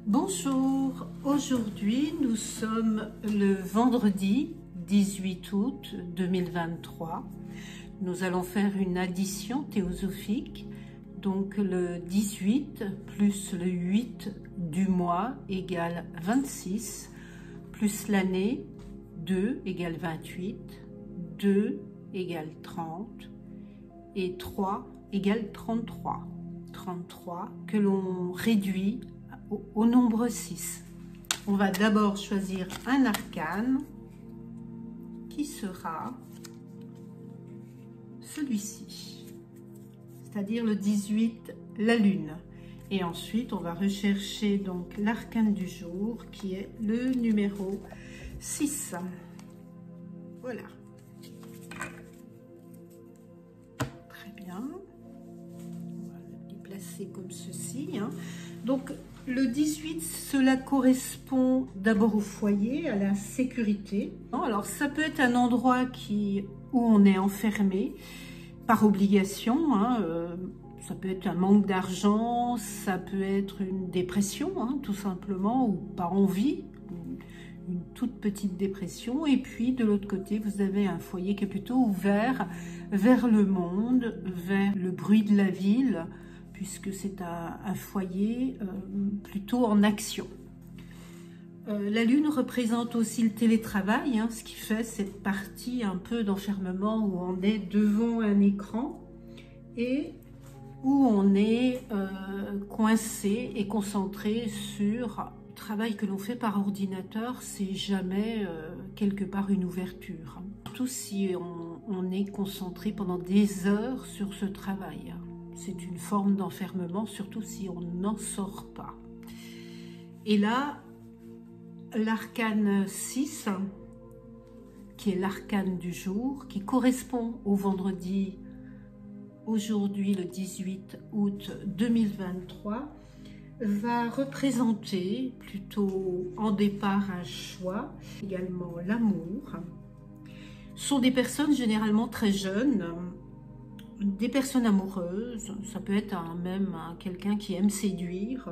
Bonjour, aujourd'hui nous sommes le vendredi 18 août 2023. Nous allons faire une addition théosophique, donc le 18 plus le 8 du mois égale 26, plus l'année 2 égale 28, 2 égale 30 et 3 égale 33. 33 que l'on réduit au nombre 6. On va d'abord choisir un arcane qui sera celui-ci, c'est-à-dire le 18, la lune. Et ensuite, on va rechercher donc l'arcane du jour qui est le numéro 6. Voilà. Très bien. On va les placer comme ceci. Donc, le 18, cela correspond d'abord au foyer, à la sécurité. Alors, ça peut être un endroit où on est enfermé par obligation. Ça peut être un manque d'argent, ça peut être une dépression, tout simplement, ou par envie, une toute petite dépression. Et puis, de l'autre côté, vous avez un foyer qui est plutôt ouvert vers le monde, vers le bruit de la ville, puisque c'est un foyer plutôt en action. La lune représente aussi le télétravail, ce qui fait cette partie un peu d'enfermement où on est devant un écran et où on est coincé et concentré sur le travail que l'on fait par ordinateur. C'est jamais quelque part une ouverture, surtout si on est concentré pendant des heures sur ce travail. C'est une forme d'enfermement, surtout si on n'en sort pas. Et là, l'arcane 6, qui est l'arcane du jour, qui correspond au vendredi, aujourd'hui le 18 août 2023, va représenter plutôt en départ un choix, également l'amour. Ce sont des personnes généralement très jeunes, des personnes amoureuses, ça peut être même quelqu'un qui aime séduire,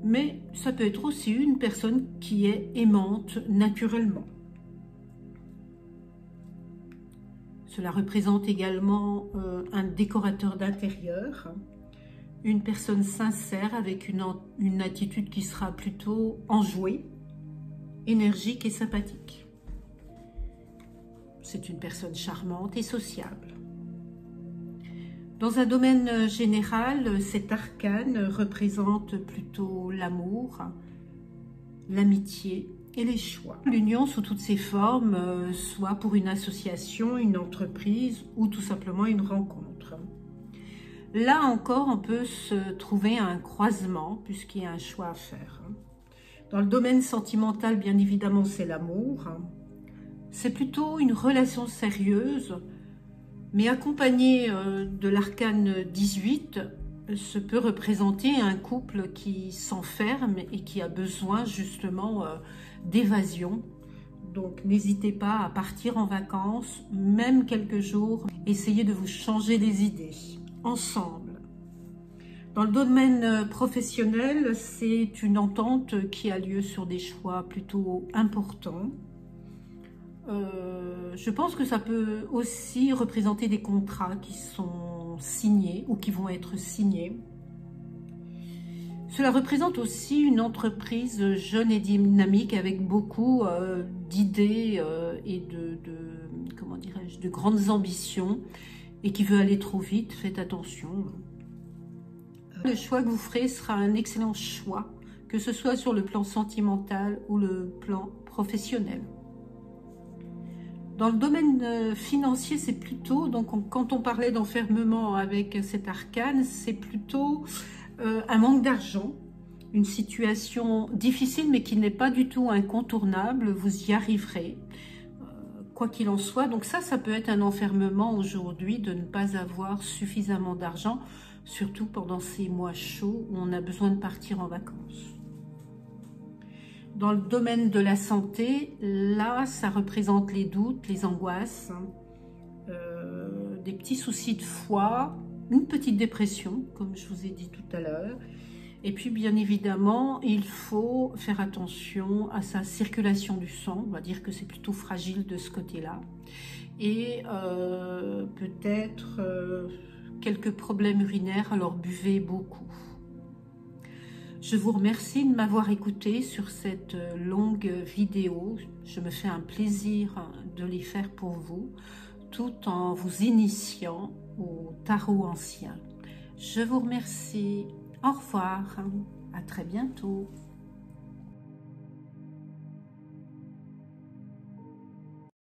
mais ça peut être aussi une personne qui est aimante naturellement. Cela représente également un décorateur d'intérieur, une personne sincère avec une attitude qui sera plutôt enjouée, énergique et sympathique. C'est une personne charmante et sociable. Dans un domaine général, cet arcane représente plutôt l'amour, l'amitié et les choix. L'union sous toutes ses formes, soit pour une association, une entreprise ou tout simplement une rencontre. Là encore, on peut se trouver à un croisement puisqu'il y a un choix à faire. Dans le domaine sentimental, bien évidemment, c'est l'amour. C'est plutôt une relation sérieuse, mais accompagné de l'arcane 18, se peut représenter un couple qui s'enferme et qui a besoin justement d'évasion. Donc n'hésitez pas à partir en vacances, même quelques jours, essayez de vous changer les idées, ensemble. Dans le domaine professionnel, c'est une entente qui a lieu sur des choix plutôt importants. Je pense que ça peut aussi représenter des contrats qui sont signés ou qui vont être signés. Cela représente aussi une entreprise jeune et dynamique avec beaucoup d'idées et comment dirais-je, de grandes ambitions et qui veut aller trop vite. Faites attention. Le choix que vous ferez sera un excellent choix, que ce soit sur le plan sentimental ou le plan professionnel. Dans le domaine financier, c'est plutôt, donc quand on parlait d'enfermement avec cet arcane, c'est plutôt un manque d'argent, une situation difficile mais qui n'est pas du tout incontournable, vous y arriverez, quoi qu'il en soit. Donc ça peut être un enfermement aujourd'hui de ne pas avoir suffisamment d'argent, surtout pendant ces mois chauds où on a besoin de partir en vacances. Dans le domaine de la santé, là, ça représente les doutes, les angoisses, des petits soucis de foie, une petite dépression, comme je vous ai dit tout à l'heure, Et puis, bien évidemment, il faut faire attention à sa circulation du sang. On va dire que c'est plutôt fragile de ce côté-là. Et peut-être quelques problèmes urinaires, alors buvez beaucoup. Je vous remercie de m'avoir écouté sur cette longue vidéo. Je me fais un plaisir de les faire pour vous, tout en vous initiant au tarot ancien. Je vous remercie. Au revoir. À très bientôt.